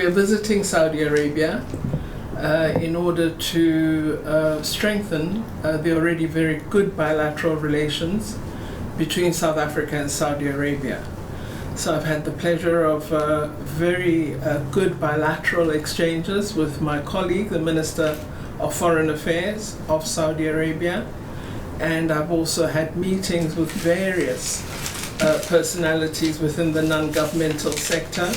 we're visiting Saudi Arabia in order to strengthen the already very good bilateral relations between South Africa and Saudi Arabia. So I've had the pleasure of very good bilateral exchanges with my colleague, the Minister of Foreign Affairs of Saudi Arabia, and I've also had meetings with various personalities within the non-governmental sector,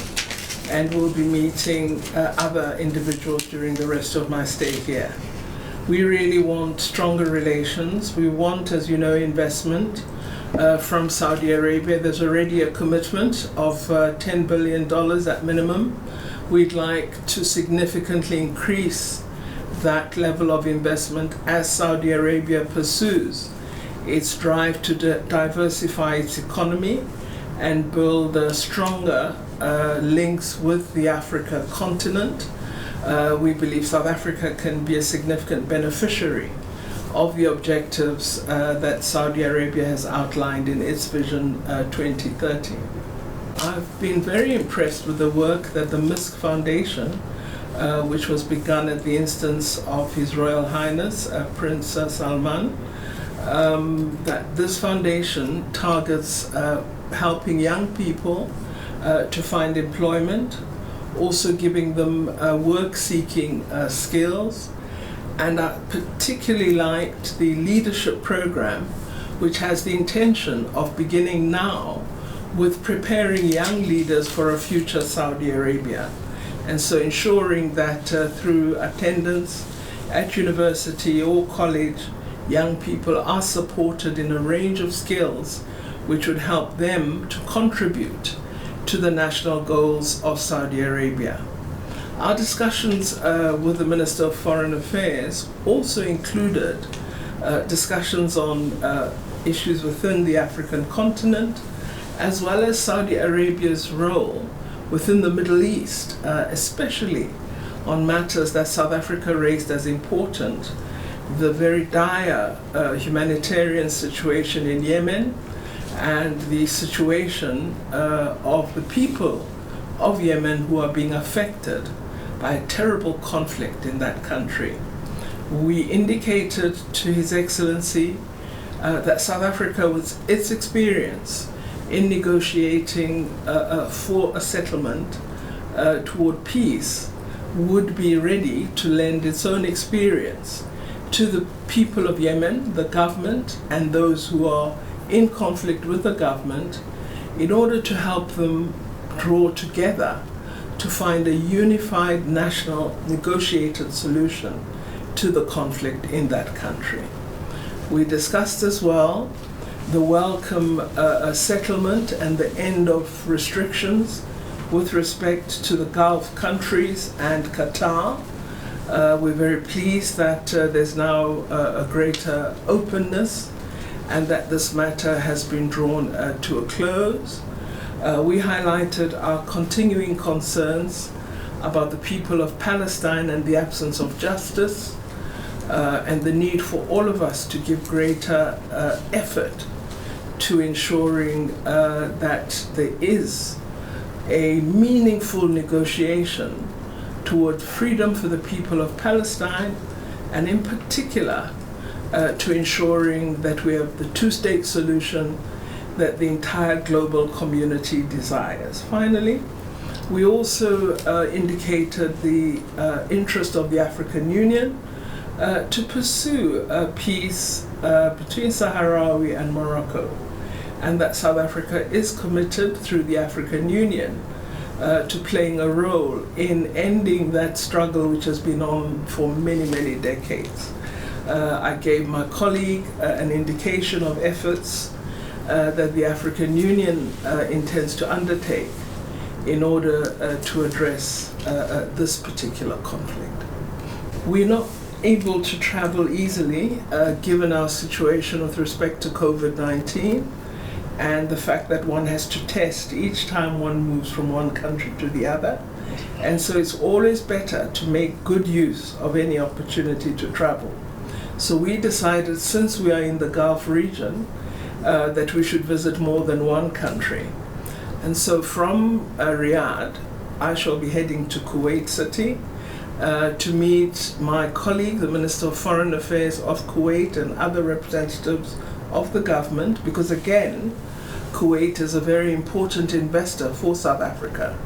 and will be meeting other individuals during the rest of my stay here. We really want stronger relations. We want, as you know, investment from Saudi Arabia. There's already a commitment of $10 billion at minimum. We'd like to significantly increase that level of investment as Saudi Arabia pursues its drive to diversify its economy and build stronger links with the African continent. We believe South Africa can be a significant beneficiary of the objectives that Saudi Arabia has outlined in its Vision 2030. I've been very impressed with the work that the MISC Foundation, which was begun at the instance of His Royal Highness Prince Salman, that this foundation targets helping young people to find employment, also giving them work-seeking skills. And I particularly liked the leadership program, which has the intention of beginning now with preparing young leaders for a future Saudi Arabia. And so ensuring that through attendance at university or college, young people are supported in a range of skills which would help them to contribute to the national goals of Saudi Arabia. Our discussions with the Minister of Foreign Affairs also included discussions on issues within the African continent, as well as Saudi Arabia's role within the Middle East, especially on matters that South Africa raised as important, the very dire humanitarian situation in Yemen and the situation of the people of Yemen who are being affected by a terrible conflict in that country. We indicated to His Excellency that South Africa, with its experience in negotiating for a settlement toward peace, would be ready to lend its own experience to the people of Yemen, the government, and those who are in conflict with the government, in order to help them draw together to find a unified national negotiated solution to the conflict in that country. We discussed as well the welcome settlement and the end of restrictions with respect to the Gulf countries and Qatar. We're very pleased that there's now a greater openness and that this matter has been drawn to a close. We highlighted our continuing concerns about the people of Palestine and the absence of justice, and the need for all of us to give greater effort to ensuring that there is a meaningful negotiation toward freedom for the people of Palestine, and in particular to ensuring that we have the two-state solution that the entire global community desires. Finally, we also indicated the interest of the African Union to pursue peace between Sahrawi and Morocco, and that South Africa is committed through the African Union to playing a role in ending that struggle which has been on for many, many decades. I gave my colleague an indication of efforts that the African Union intends to undertake in order to address this particular conflict. We're not able to travel easily given our situation with respect to COVID-19 and the fact that one has to test each time one moves from one country to the other. And so it's always better to make good use of any opportunity to travel. So we decided, since we are in the Gulf region, that we should visit more than one country. And so from Riyadh, I shall be heading to Kuwait City to meet my colleague, the Minister of Foreign Affairs of Kuwait, and other representatives of the government, because again, Kuwait is a very important investor for South Africa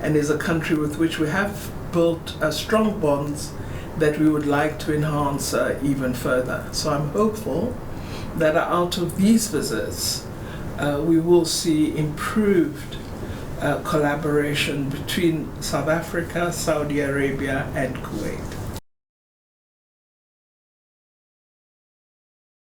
and is a country with which we have built strong bonds that we would like to enhance even further. So I'm hopeful that out of these visits, we will see improved collaboration between South Africa, Saudi Arabia, and Kuwait.